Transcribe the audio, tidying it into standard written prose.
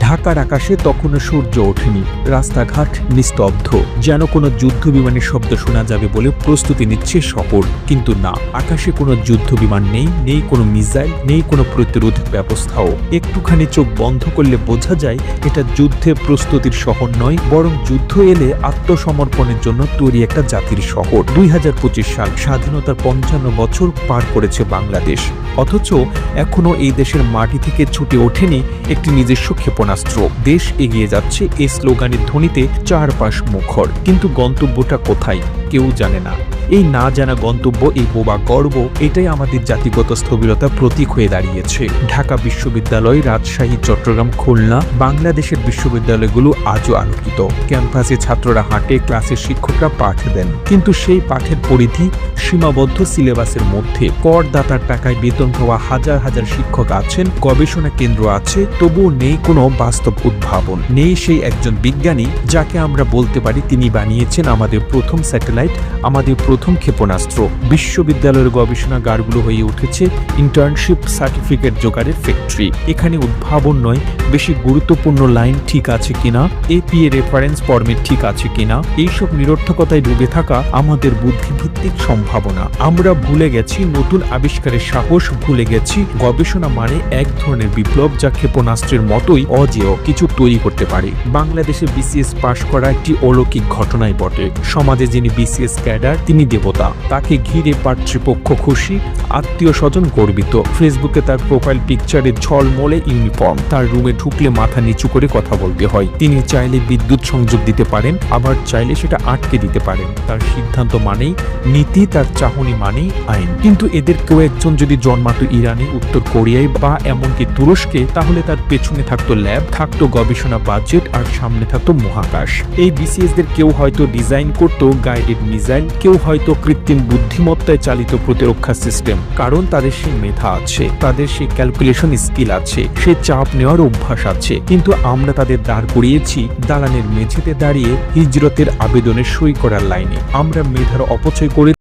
ঢাকার আকাশে তখনও সূর্য ওঠেনি, রাস্তাঘাট নিস্তব্ধ, যেন কোনো যুদ্ধ বিমানের শব্দ শোনা যাবে বলে প্রস্তুতি নিচ্ছে শহর। কিন্তু না, আকাশে কোনো যুদ্ধ বিমান নেই, নেই কোনো মিসাইল, নেই কোনো প্রতিরোধ ব্যবস্থাও। একটুখানি চোখ বন্ধ করলে বোঝা যায় এটা যুদ্ধের প্রস্তুতির শহর নয়, বরং যুদ্ধ এলে আত্মসমর্পণের জন্য তৈরি একটা জাতির শহর। 2025 সাল, স্বাধীনতার 55 বছর পার করেছে বাংলাদেশ, অথচ এখনো এই দেশের মাটি থেকে ছুটে ওঠেনি একটি নিজস্ব ক্ষেপণাস্ত্র। দেশ এগিয়ে যাচ্ছে এই স্লোগানের ধ্বনিতে চারপাশ মুখর, কিন্তু গন্তব্যটা কোথায় কেউ জানে না। এই না জানা গন্তব্য, এই বোবা গর্ব, এটাই আমাদের জাতিগত স্থবিরতার প্রতীক হয়ে দাঁড়িয়েছে। ঢাকা বিশ্ববিদ্যালয়, রাজশাহী, চট্টগ্রাম, খুলনা, বাংলাদেশের বিশ্ববিদ্যালয়গুলো আজও আলোকিত। ক্যাম্পাসে ছাত্ররা হাঁটে, ক্লাসের শিক্ষকরা পাঠ দেন, কিন্তু সেই পাঠের পরিধি সীমাবদ্ধ সিলেবাসের মধ্যে। করদাতার টাকায় বেতন পাওয়া হাজার হাজার শিক্ষক আছেন, গবেষণা কেন্দ্র আছে, তবুও নেই কোনো বাস্তব উদ্ভাবন। নেই সেই একজন বিজ্ঞানী যাকে আমরা বলতে পারি তিনি বানিয়েছেন আমাদের প্রথম স্যাটেলাইট, আমাদের প্রথম ক্ষেপণাস্ত্র। বিশ্ববিদ্যালয়ের গবেষণাগারগুলো হয়ে উঠেছে ইন্টার্নশিপ সার্টিফিকেট জোগাড়ের ফ্যাক্টরি। এখানে উদ্ভাবন নয়, বেশি গুরুত্বপূর্ণ লাইন ঠিক আছে কিনা, এপিএ রেফারেন্স ফরম্যাট ঠিক আছে কিনা, এইসব নিরর্থকতায় ডুবে থাকা আমাদের বুদ্ধিভিত্তিক সম্ভাবনা। আমরা ভুলে গেছি নতুন আবিষ্কারের সাহস, ভুলে গেছি গবেষণা মানে এক ধরনের বিপ্লব যা ক্ষেপণাস্ত্রের মতোই অজেয় কিছু তৈরি করতে পারে। বাংলাদেশে বিসিএস পাশ করা একটি অলৌকিক ঘটনাই বটে। সমাজে যিনি বিসিএস ক্যাডার তিনি দেবতা, তাকে ঘিরে পাত্রীপক্ষ খুশি, আত্মীয় স্বজন গর্বিত। ফেসবুকে তার প্রোফাইল পিকচারে ঝলমলে ইউনিফর্ম, তার রুমে ঢুকলে মাথা নিচু করে কথা বলতে হয়। তিনি চাইলে বিদ্যুৎ সংযোগ দিতে পারেন, আবার চাইলে সেটা আটকে দিতে পারেন। তার সিদ্ধান্ত মানেই নীতি, তার চাহনি মানেই আইন। কিন্তু এদের কেউ একজন যদি জন্মাতো ইরানে, উত্তর কোরিয়ায় বা এমনকি তুরস্কে, তাহলে তার পেছনে থাকতো ল্যাব, থাকতো গবেষণা বাজেট, আর সামনে থাকতো মহাকাশ। এই বিসিএসদের কেউ হয়তো ডিজাইন করতো গাইডেড মিসাইল, কেউ হয়তো কৃত্রিম বুদ্ধিমত্তায় চালিত প্রতিরক্ষা সিস্টেম। কারণ তাদের সেই মেধা আছে, তাদের সেই ক্যালকুলেশন স্কিল আছে, সেই চাপ নেওয়ার অভ্যাস আছে। কিন্তু আমরা তাদের দাঁড় করিয়েছি দালানের মেঝেতে দাঁড়িয়ে হিজরতের আবেদনে সই করার লাইনে। আমরা মেধার অপচয় করে